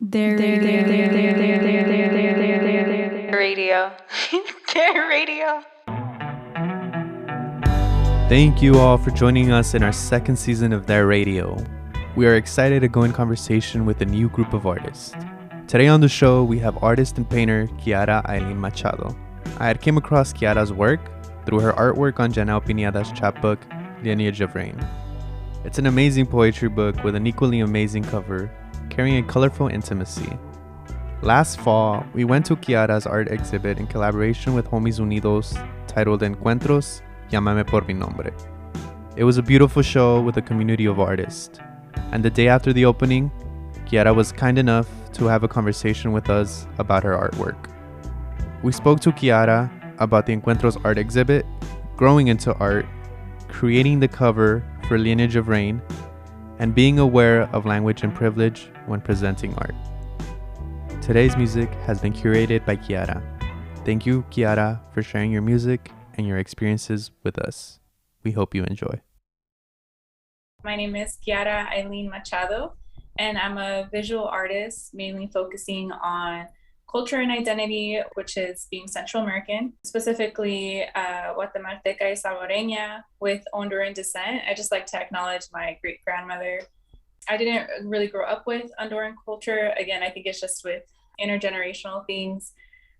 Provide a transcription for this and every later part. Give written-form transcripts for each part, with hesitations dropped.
Their Radio. Their radio. Thank you all for joining us in our second season of Their Radio. We are excited to go in conversation with a new group of artists. Today on the show, we have artist and painter Kiara Aileen Machado. I had came across Kiara's work through her artwork on Janel Pineda's chapbook, Lineage of Rain. It's an amazing poetry book with an equally amazing cover, carrying a colorful intimacy. Last fall, we went to Kiara's art exhibit in collaboration with Homies Unidos titled Encuentros, llamame por mi nombre. It was a beautiful show with a community of artists. And the day after the opening, Kiara was kind enough to have a conversation with us about her artwork. We spoke to Kiara about the Encuentros art exhibit, growing into art, creating the cover for Lineage of Rain, and being aware of language and privilege when presenting art. Today's music has been curated by Kiara. Thank you, Kiara, for sharing your music and your experiences with us. We hope you enjoy. My name is Kiara Aileen Machado, and I'm a visual artist, mainly focusing on culture and identity, which is being Central American, specifically Guatemalteca y Salvadoreña with Honduran descent. I just like to acknowledge my great-grandmother. I didn't really grow up with Honduran culture. Again, I think it's just with intergenerational things,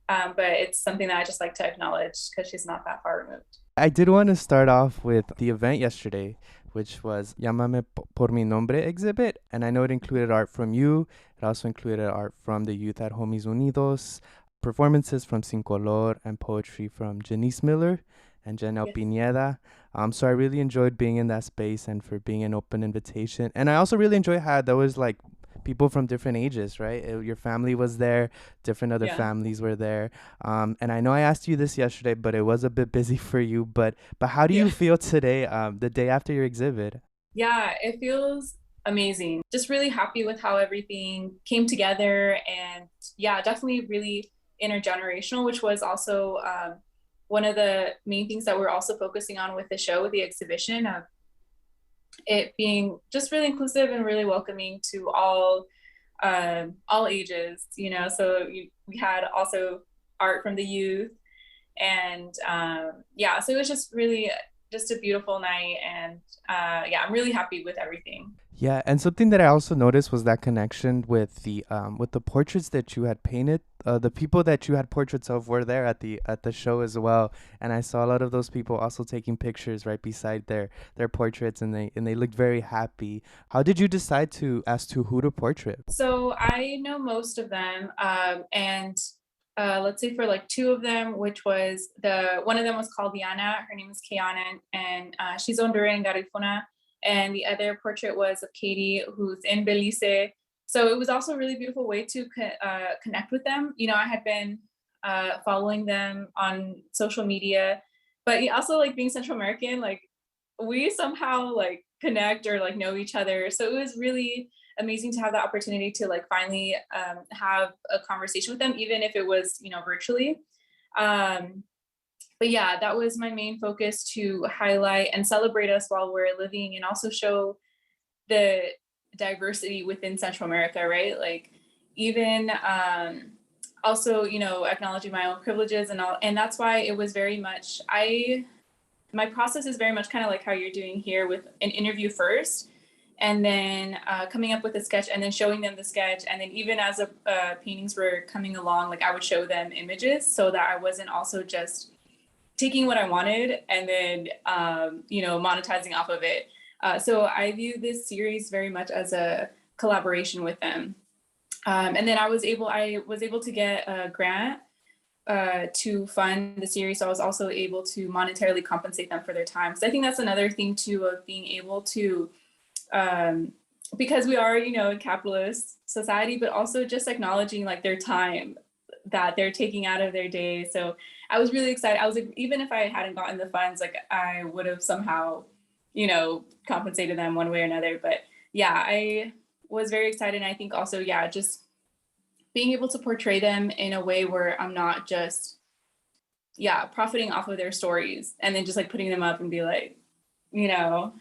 but it's something that I just like to acknowledge because she's not that far removed. I did want to start off with the event yesterday, which was Llamame por mi nombre exhibit, and I know it included art from you. It also included art from the youth at Homies Unidos, performances from Sin Color, and poetry from Janice Miller and Janel Pineda. So I really enjoyed being in that space and for being an open invitation. And I also really enjoyed how there was like people from different ages, right? Your family was there, different other families were there. And I know I asked you this yesterday, but it was a bit busy for you. But how do you feel today, the day after your exhibit? Yeah, it feels amazing. Just really happy with how everything came together. And yeah, definitely really intergenerational, which was also one of the main things that we're also focusing on with the show, with the exhibition, of it being just really inclusive and really welcoming to all ages, you know. So we had also art from the youth, and so it was just really just a beautiful night, and I'm really happy with everything. Yeah, and something that I also noticed was that connection with the portraits that you had painted. The people that you had portraits of were there at the show as well, and I saw a lot of those people also taking pictures right beside their portraits, and they looked very happy. How did you decide as to who to portrait? So I know most of them, and let's say for like two of them, which was one of them was called Diana. Her name is Kiana, and she's Honduran Garifuna. And the other portrait was of Katie, who's in Belize. So it was also a really beautiful way to connect with them. You know, I had been following them on social media, but also like being Central American, like we somehow like connect or like know each other. So it was really amazing to have the opportunity to like finally have a conversation with them, even if it was, you know, virtually. But yeah, that was my main focus, to highlight and celebrate us while we're living, and also show the diversity within Central America, right? Like even also, you know, acknowledging my own privileges and all. And that's why it was very much, my process is very much kind of like how you're doing here, with an interview first, and then coming up with a sketch, and then showing them the sketch. And then even as the paintings were coming along, like I would show them images, so that I wasn't also just taking what I wanted and then, you know, monetizing off of it. So I view this series very much as a collaboration with them. And then I was able to get a grant to fund the series. So I was also able to monetarily compensate them for their time. So I think that's another thing too, of being able to, because we are, you know, a capitalist society, but also just acknowledging like their time that they're taking out of their day. So I was really excited. I was like, even if I hadn't gotten the funds, like I would have somehow, you know, compensated them one way or another. But yeah, I was very excited. And I think also, yeah, just being able to portray them in a way where I'm not just, profiting off of their stories and then just like putting them up and be like, you know,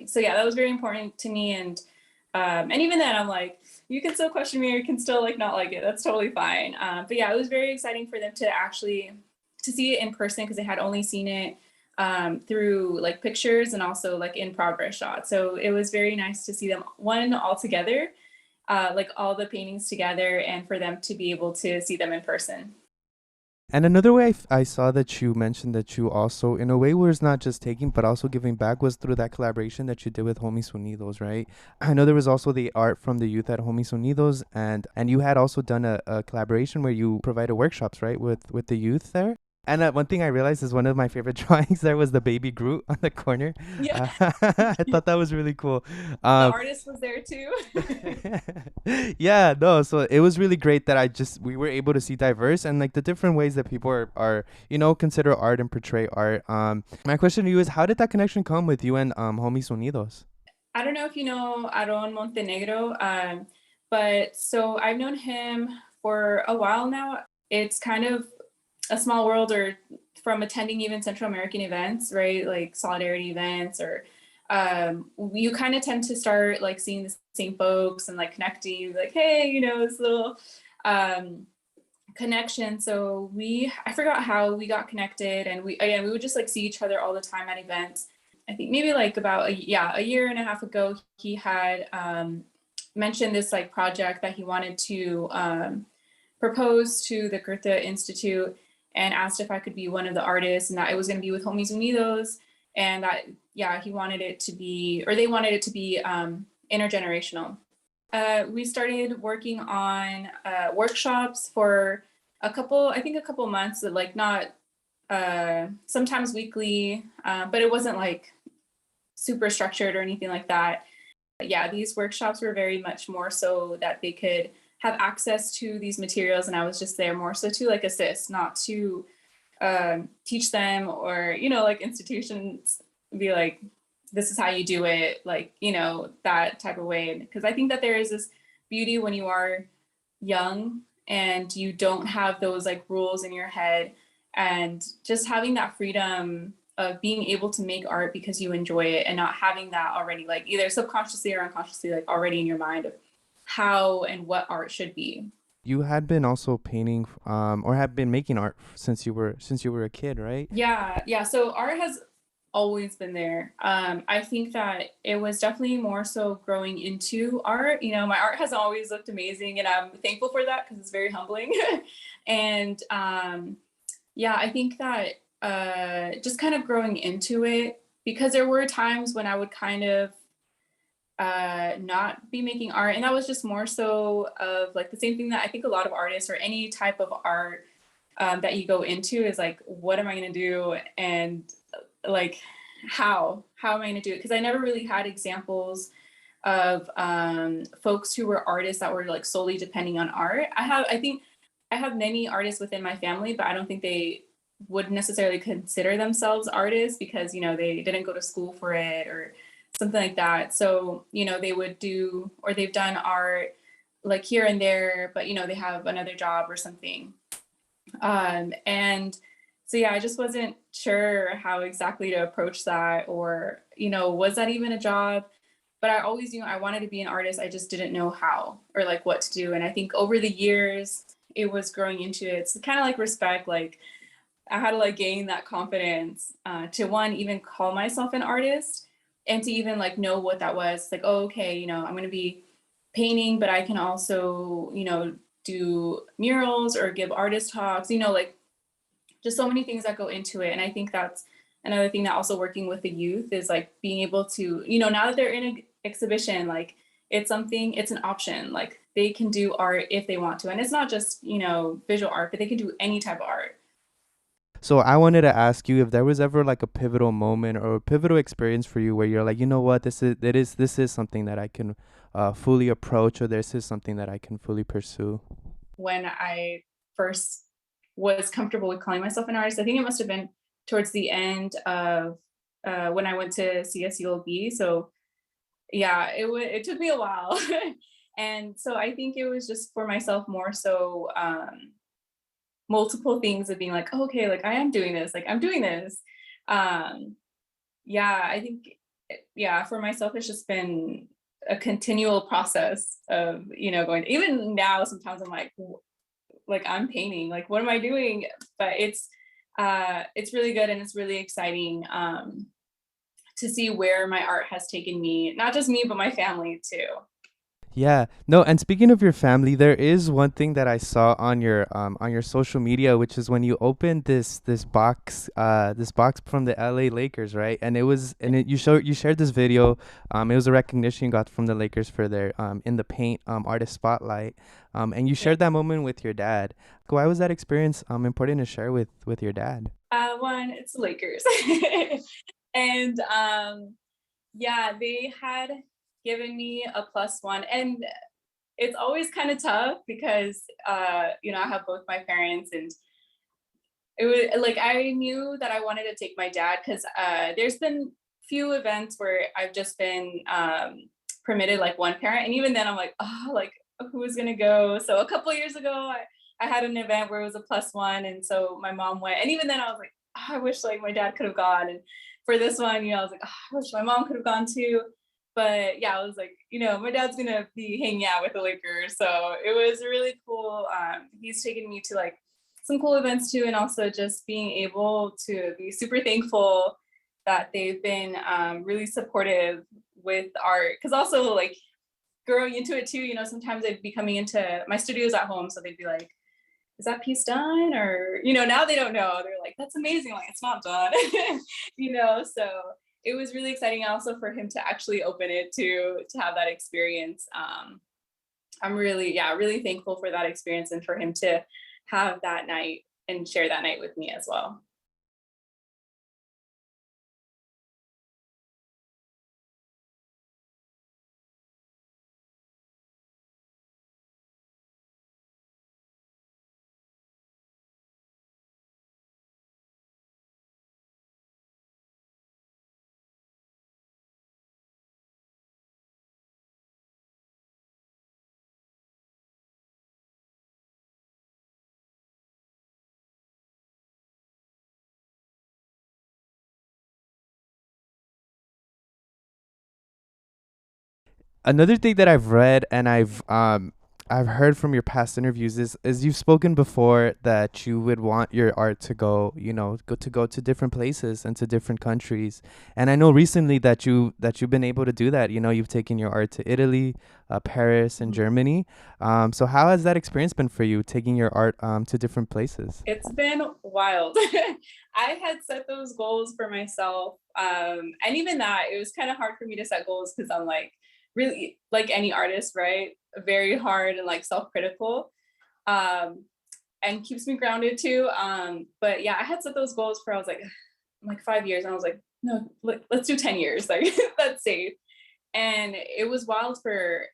so yeah, that was very important to me. And even then I'm like, you can still question me or you can still like not like it. That's totally fine. But yeah, it was very exciting for them to actually to see it in person because they had only seen it through like pictures and also like in progress shots. So it was very nice to see them all together, like all the paintings together, and for them to be able to see them in person. And another way I saw that you mentioned that you also, in a way, was not just taking but also giving back was through that collaboration that you did with Homies Unidos, right? I know there was also the art from the youth at Homies Unidos, and you had also done a collaboration where you provided workshops, right, with the youth there. And one thing I realized is one of my favorite drawings there was the baby Groot on the corner. Yeah, I thought that was really cool. the Um, artist was there too. yeah, no, so it was really great that we were able to see diverse and like the different ways that people are consider art and portray art. My question to you is, how did that connection come with you and Homies Unidos? I don't know if you know Aaron Montenegro, but so I've known him for a while now. It's kind of a small world, or from attending even Central American events, right? Like solidarity events, or you kind of tend to start like seeing the same folks and like connecting, like, hey, this little connection. So I forgot how we got connected, and we would just like see each other all the time at events. I think maybe like about a year and a half ago, he had mentioned this like project that he wanted to propose to the Goethe Institute, and asked if I could be one of the artists, and that it was going to be with Homies Unidos, and that he wanted it to be, or they wanted it to be intergenerational. We started working on workshops for a couple months, like not sometimes weekly, but it wasn't like super structured or anything like that. But yeah, these workshops were very much more so that they could have access to these materials, and I was just there more so to like assist, not to teach them, or like institutions be like, this is how you do it, like that type of way. Because I think that there is this beauty when you are young and you don't have those like rules in your head, and just having that freedom of being able to make art because you enjoy it, and not having that already like either subconsciously or unconsciously like already in your mind of how and what art should be. You had been also painting, or have been making art since you were a kid, right? Yeah. So art has always been there. I think that it was definitely more so growing into art. My art has always looked amazing, and I'm thankful for that because it's very humbling. And I think that just kind of growing into it, because there were times when I would kind of not be making art, and that was just more so of like the same thing that I think a lot of artists or any type of art that you go into is like, what am I going to do, and like how am I going to do it? Because I never really had examples of folks who were artists that were like solely depending on art. I think I have many artists within my family, but I don't think they would necessarily consider themselves artists because they didn't go to school for it or something like that. So they would do, or they've done art like here and there, but they have another job or something. And so I just wasn't sure how exactly to approach that, or was that even a job? But I always knew I wanted to be an artist. I just didn't know how or like what to do. And I think over the years it was growing into it. It's kind of like respect. Like I had to like gain that confidence to one, even call myself an artist, and to even like know what that was. Like, oh, okay, I'm going to be painting, but I can also, do murals or give artist talks, like just so many things that go into it. And I think that's another thing that also working with the youth is like being able to, now that they're in an exhibition, like it's an option. Like they can do art if they want to. And it's not just, visual art, but they can do any type of art. So I wanted to ask you if there was ever like a pivotal moment or a pivotal experience for you where you're like, this is something that I can fully approach, or this is something that I can fully pursue. When I first was comfortable with calling myself an artist, I think it must have been towards the end of when I went to CSULB. So it took me a while. And so I think it was just for myself more so multiple things of being like, oh, okay, like I am doing this, like I'm doing this. I think, for myself, it's just been a continual process of, going, even now, sometimes I'm like I'm painting, like, what am I doing? But it's really good, and it's really exciting to see where my art has taken me, not just me, but my family too. Yeah. No, and speaking of your family, there is one thing that I saw on your social media, which is when you opened this box from the LA Lakers, right? And you shared this video. It was a recognition you got from the Lakers for their in the paint artist spotlight. And you shared that moment with your dad. Why was that experience important to share with your dad? One, it's the Lakers. And yeah, they had given me a +1, and it's always kind of tough because I have both my parents, and it was like I knew that I wanted to take my dad because there's been few events where I've just been permitted like one parent, and even then I'm like, oh, like, who's gonna go? So a couple of years ago, I had an event where it was a +1, and so my mom went, and even then I was like, oh, I wish like my dad could have gone. And for this one, I was like, oh, I wish my mom could have gone too. But yeah, I was like, my dad's gonna be hanging out with the Lakers, so it was really cool. He's taken me to like some cool events too, and also just being able to be super thankful that they've been really supportive with art. Because also like growing into it too, sometimes they'd be coming into my studios at home, so they'd be like, is that piece done? Or now they don't know, they're like, that's amazing, like, it's not done. So it was really exciting also for him to actually open it to have that experience. I'm really thankful for that experience, and for him to have that night and share that night with me as well. Another thing that I've read and I've heard from your past interviews is you've spoken before that you would want your art to go to different places and to different countries. And I know recently that you've been able to do that. You've taken your art to Italy, Paris, and Germany. So how has that experience been for you, taking your art to different places? It's been wild. I had set those goals for myself. And even that, it was kind of hard for me to set goals because I'm like, really, like any artist, right? Very hard and like self-critical. And keeps me grounded too. But yeah, I had set those goals for, I was like 5 years. And I was like, no, let's do 10 years. Like, that's safe. And it was wild for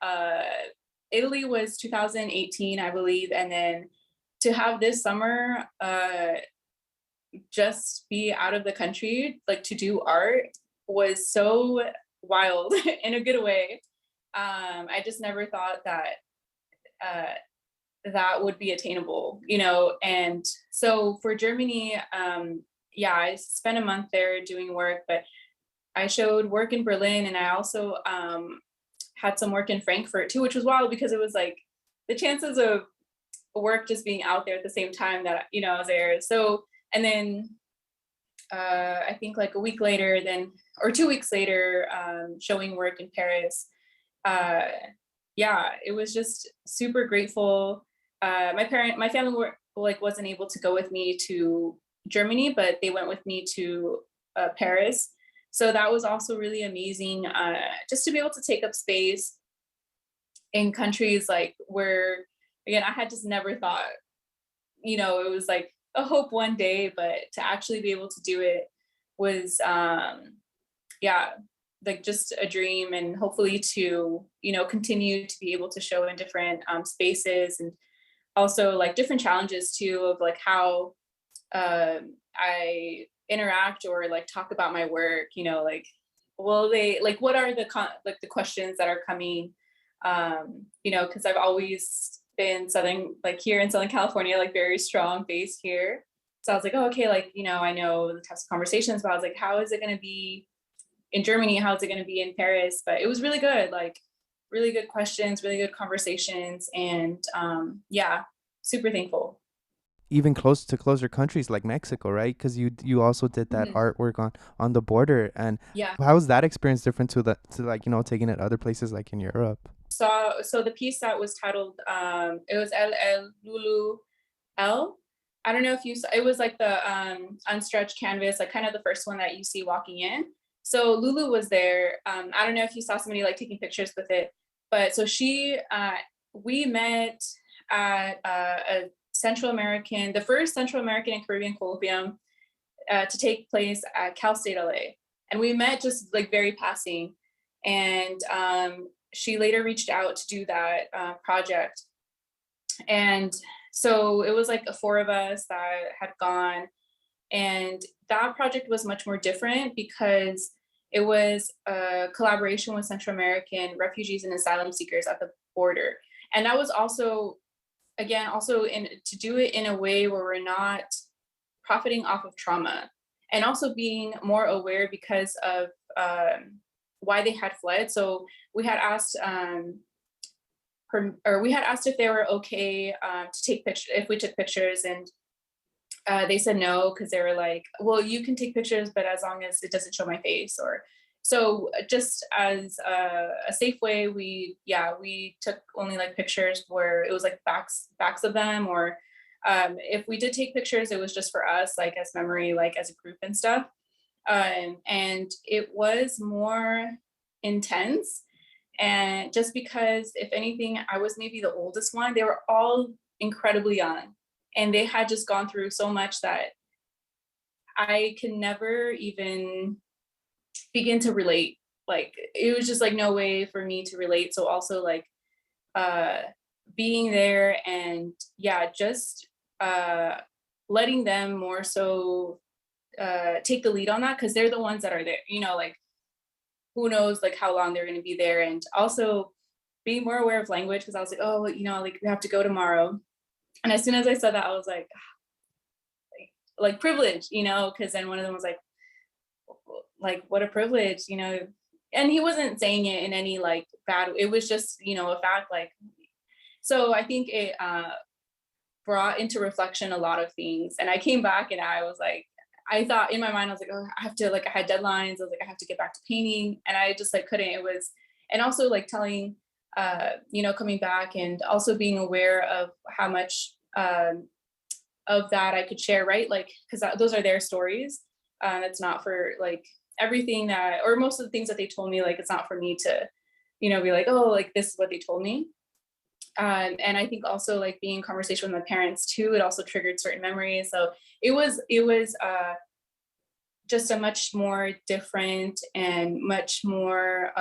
Italy was 2018, I believe. And then to have this summer just be out of the country, like to do art, was so wild in a good way. I just never thought that that would be attainable, And so for Germany, yeah, I spent a month there doing work, but I showed work in Berlin, and I also had some work in Frankfurt too, which was wild because it was like the chances of work just being out there at the same time that I was there. So, and then I think like a week later, then or 2 weeks later, showing work in Paris. Yeah, it was just super grateful. My family wasn't able to go with me to Germany, but they went with me to Paris. So that was also really amazing, just to be able to take up space in countries like where, again, I had just never thought, it was like a hope one day, but to actually be able to do it was, yeah, like just a dream, and hopefully to, continue to be able to show in different spaces, and also like different challenges too of like how I interact or like talk about my work, like, will they, like, what are the the questions that are coming, because I've always been like here in Southern California, like very strong base here. So I was like, oh, okay, like, I know the types of conversations, but I was like, how is it going to be in Germany? How is it going to be in Paris? But it was really good. Like, really good questions, really good conversations, and yeah, super thankful. Even close to closer countries like Mexico, right? Because you also did that Mhm. artwork on the border. And Yeah. how was that experience different to like, taking it other places like in Europe? So the piece that was titled, it was El Lulu L. I don't know if you saw, it was like the unstretched canvas, like kind of the first one that you see walking in. So Lulu was there. I don't know if you saw somebody like taking pictures with it, but so we met at the first Central American and Caribbean Colloquium to take place at Cal State LA. And we met just like very passing. And she later reached out to do that project. And so it was like four of us that had gone. And that project was much more different because it was a collaboration with Central American refugees and asylum seekers at the border. And that was also, again, also to do it in a way where we're not profiting off of trauma, and also being more aware because of why they had fled. So we had asked we had asked if they were okay to take pictures, if we took pictures, and they said no, because they were like, well, you can take pictures, but as long as it doesn't show my face. Or so just as a safe way, we took only like pictures where it was like backs of them, or if we did take pictures, it was just for us, like as memory, like as a group and stuff. And it was more intense. And just because, if anything, I was maybe the oldest one, they were all incredibly young. And they had just gone through so much that I can never even begin to relate. Like, it was just like no way for me to relate. So also like being there and just letting them more so take the lead on that, because they're the ones that are there, like who knows like how long they're going to be there. And also being more aware of language, because I was like, oh, like we have to go tomorrow. And as soon as I said that, I was like privilege, because then one of them was like what a privilege, and he wasn't saying it in any like bad, it was just, a fact. Like, so I think it brought into reflection a lot of things. And I came back and I was like, I thought in my mind, I was like, oh, I have to, like, I had deadlines. I was like, I have to get back to painting. And I just like couldn't. It was, and also like telling, coming back and also being aware of how much of that I could share, right? Like, because those are their stories. It's not for like everything that, or most of the things that they told me, like, it's not for me to, be like, oh, like this is what they told me. And I think also like being in conversation with my parents too, it also triggered certain memories. So it was just a much more different and much more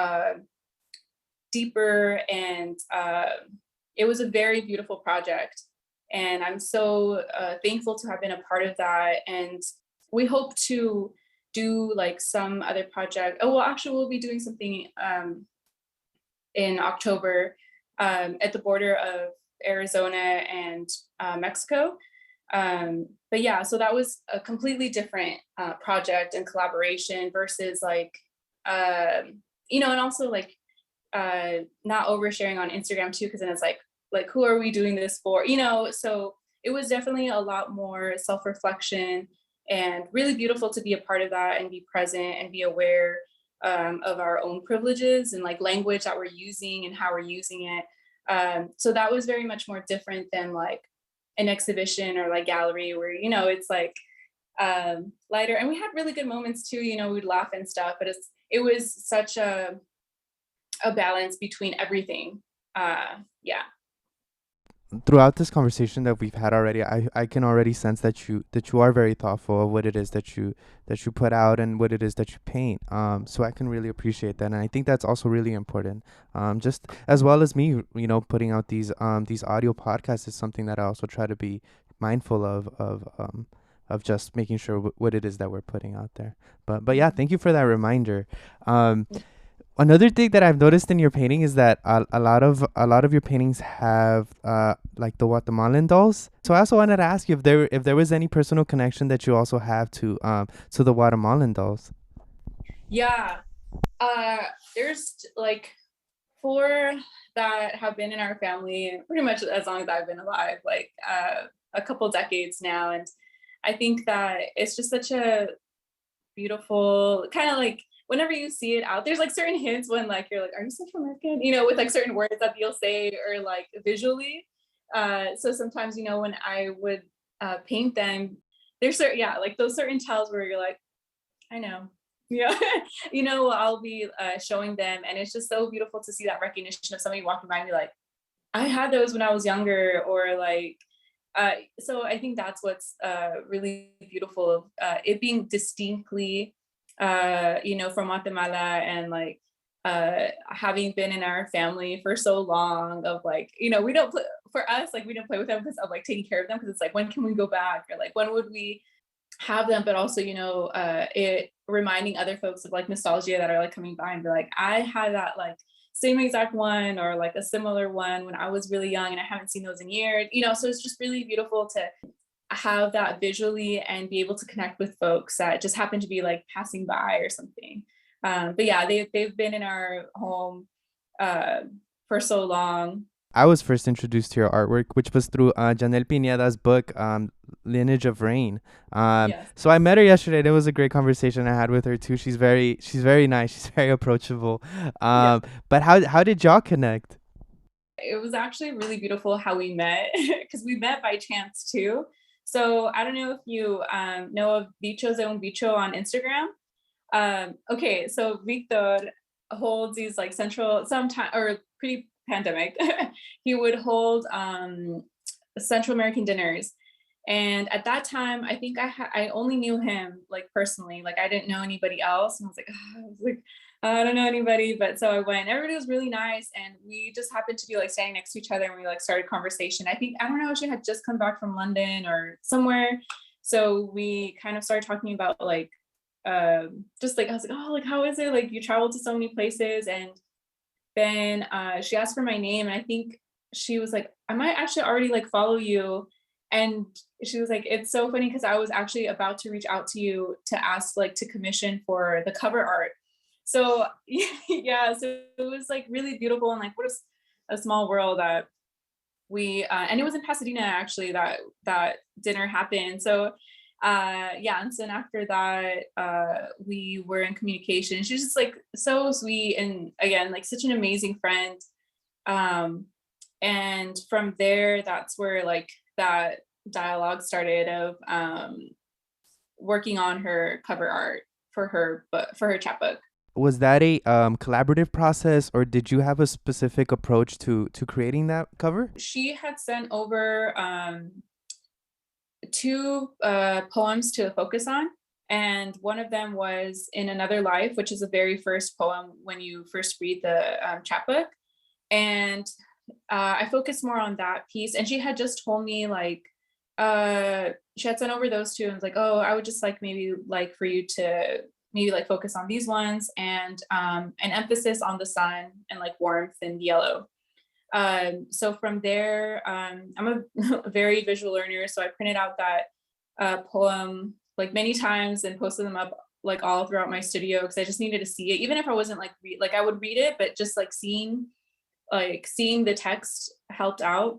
deeper, and it was a very beautiful project. And I'm so thankful to have been a part of that. And we hope to do like some other project. Oh, well, actually, we'll be doing something in October at the border of Arizona and Mexico. But yeah, so that was a completely different project and collaboration versus like, and also like not oversharing on Instagram too, because then it's like who are we doing this for? So it was definitely a lot more self-reflection, and really beautiful to be a part of that and be present and be aware of our own privileges and like language that we're using and how we're using it. So that was very much more different than like an exhibition or like gallery where, it's like lighter. And we had really good moments too, we'd laugh and stuff, but it was such a balance between everything. Yeah. Throughout this conversation that we've had already, I can already sense that you are very thoughtful of what it is that you put out and what it is that you paint. So I can really appreciate that, and I think that's also really important. Just as well as me, putting out these audio podcasts is something that I also try to be mindful of just making sure what it is that we're putting out there. But yeah, thank you for that reminder. Another thing that I've noticed in your painting is that a lot of your paintings have like the Guatemalan dolls. So I also wanted to ask you if there was any personal connection that you also have to the Guatemalan dolls. Yeah. There's like four that have been in our family pretty much as long as I've been alive, like a couple decades now. And I think that it's just such a beautiful kind of like whenever you see it out, there's like certain hints when like you're like, are you Central American? With like certain words that you'll say or like visually. So sometimes, when I would paint them, there's certain, yeah, like those certain tells where you're like, I know. Yeah. I'll be showing them, and it's just so beautiful to see that recognition of somebody walking by me like, I had those when I was younger, or like, so I think that's what's really beautiful of it being distinctly, from Guatemala, and like having been in our family for so long of like, we don't play, for us, like we don't play with them because of like taking care of them, because it's like, when can we go back, or like when would we have them, but also it reminding other folks of like nostalgia that are like coming by and be like, I had that like same exact one or like a similar one when I was really young and I haven't seen those in years, so it's just really beautiful to have that visually and be able to connect with folks that just happen to be like passing by or something. But yeah, they've been in our home for so long. I was first introduced to your artwork, which was through Janel Pineda's book, Lineage of Rain. Yes. So I met her yesterday. It was a great conversation I had with her too. She's very nice. She's very approachable. Yes. But how did y'all connect? It was actually really beautiful how we met, because we met by chance too. So I don't know if you know of Bichos de un Bicho on Instagram. Okay, so Victor holds these like sometime or pre-pandemic, he would hold Central American dinners. And at that time, I think I only knew him like personally, like I didn't know anybody else. And I was like, I don't know anybody, but so I went. Everybody was really nice, and we just happened to be like standing next to each other, and we like started conversation. I don't know if she had just come back from London or somewhere, so we kind of started talking about like just like I was like, oh, like how is it? Like you traveled to so many places, and then she asked for my name, and I think she was like, I might actually already like follow you. And she was like, it's so funny because I was actually about to reach out to you to ask like to commission for the cover art. So yeah, so it was like really beautiful, and like what a small world that we and it was in Pasadena actually that dinner happened. So yeah, and so after that we were in communication. She's just like so sweet, and again like such an amazing friend. And from there, that's where like that dialogue started of working on her cover art for her chapbook. Was that a collaborative process, or did you have a specific approach to creating that cover? She had sent over two poems to focus on, and one of them was In Another Life, which is the very first poem when you first read the chapbook. And I focused more on that piece, and she had just told me like she had sent over those two and was like, oh, I would just like maybe like for you to maybe like focus on these ones, and an emphasis on the sun and like warmth and yellow. So from there, I'm a very visual learner, so I printed out that poem like many times and posted them up like all throughout my studio, because I just needed to see it, even if I wasn't like like I would read it, but just like seeing the text helped out.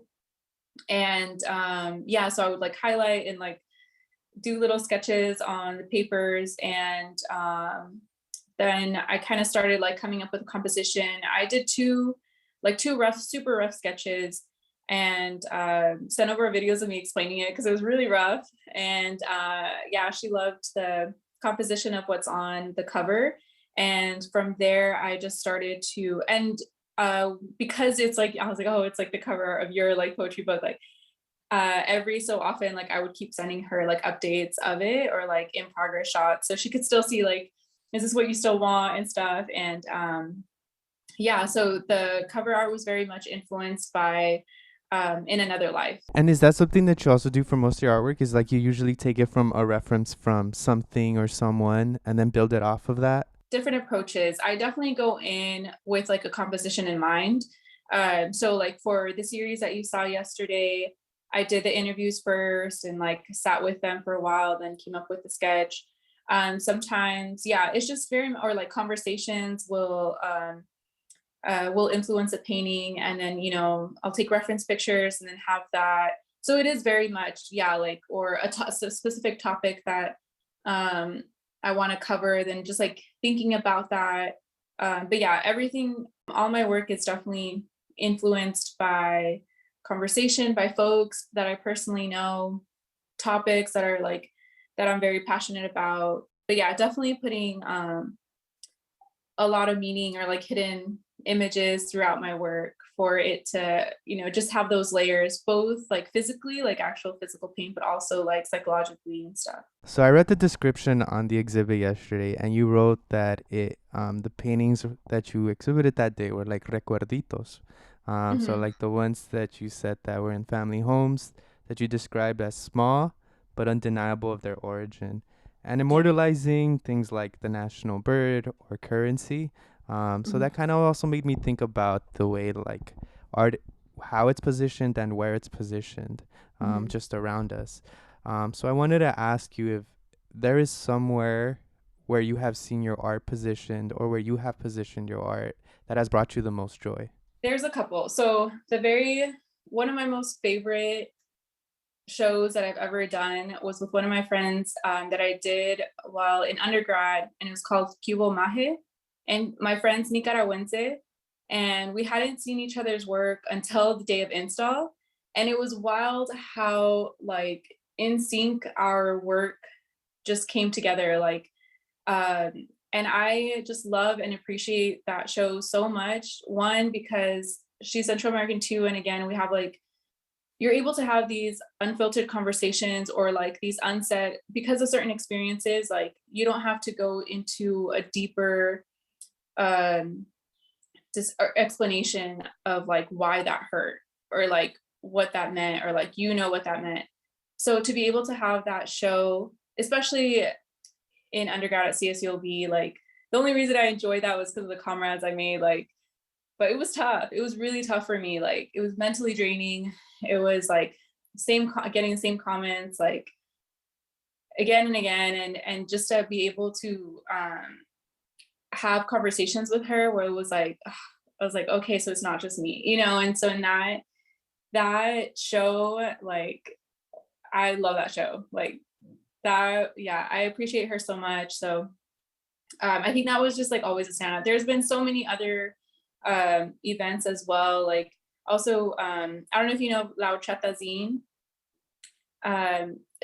And yeah, so I would like highlight and like do little sketches on the papers, and then I kind of started like coming up with a composition. I did two super rough sketches, and sent over videos of me explaining it because it was really rough. And yeah, she loved the composition of what's on the cover. And from there, I just started to, and because it's like, I was like, oh, it's like the cover of your like poetry book, like every so often, like I would keep sending her like updates of it or like in progress shots, so she could still see like, is this what you still want and stuff. And yeah, so the cover art was very much influenced by In Another Life. And is that something that you also do for most of your artwork? Is like you usually take it from a reference from something or someone and then build it off of that? Different approaches. I definitely go in with like a composition in mind. So like for the series that you saw yesterday, I did the interviews first and like sat with them for a while, then came up with the sketch. Sometimes, yeah, it's just very, or like conversations will will influence a painting, and then I'll take reference pictures and then have that. So it is very much like, or a specific topic that I want to cover, then just like thinking about that. But yeah, everything, all my work is definitely influenced by conversation, by folks that I personally know, topics that are like that I'm very passionate about. But yeah, definitely putting a lot of meaning or like hidden images throughout my work for it to just have those layers, both like physically, like actual physical paint, but also like psychologically and stuff. So I read the description on the exhibit yesterday, and you wrote that the paintings that you exhibited that day were like recuerditos. So like the ones that you said that were in family homes that you described as small but undeniable of their origin, and immortalizing things like the national bird or currency. So that kind of also made me think about the way like art, how it's positioned and where it's positioned, just around us. So I wanted to ask you if there is somewhere where you have seen your art positioned or where you have positioned your art that has brought you the most joy. There's a couple. So one of my most favorite shows that I've ever done was with one of my friends that I did while in undergrad, and it was called Cubo Maje. And my friend's Nicaraguense, and we hadn't seen each other's work until the day of install. And it was wild how like in sync our work just came together. Like, and I just love and appreciate that show so much. One, because she's Central American too. And again, we have like, you're able to have these unfiltered conversations or like these unsaid, because of certain experiences, like you don't have to go into a deeper explanation of like why that hurt or like what that meant or like what that meant. So to be able to have that show, especially in undergrad at CSULB, like the only reason I enjoyed that was because of the comrades I made, like, but it was tough. It was really tough for me. Like it was mentally draining. It was like getting the same comments like again and again, and just to be able to have conversations with her where it was like I was like, okay, so it's not just me, and so in that show, like I love that show, like that. Yeah, I appreciate her so much. So I think that was just like always a standout. There's been so many other events as well, like also I don't know if you know La Horchata Zine.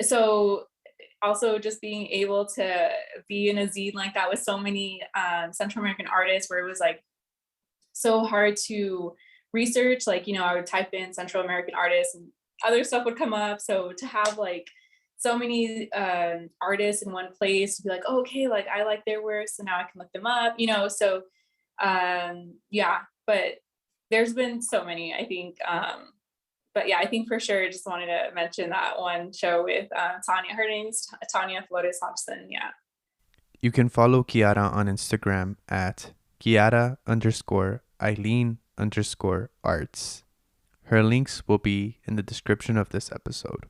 So also just being able to be in a zine like that with so many Central American artists, where it was like so hard to research, like I would type in Central American artists and other stuff would come up. So to have like so many artists in one place, to be like, oh, okay, like I like their work, so now I can look them up, so yeah, but there's been so many, I think. But yeah, I think for sure just wanted to mention that one show with Tanya. Her name's Tanya Flores Hobson. Yeah. You can follow Kiara on Instagram at Kiara_Aileen_arts. Her links will be in the description of this episode.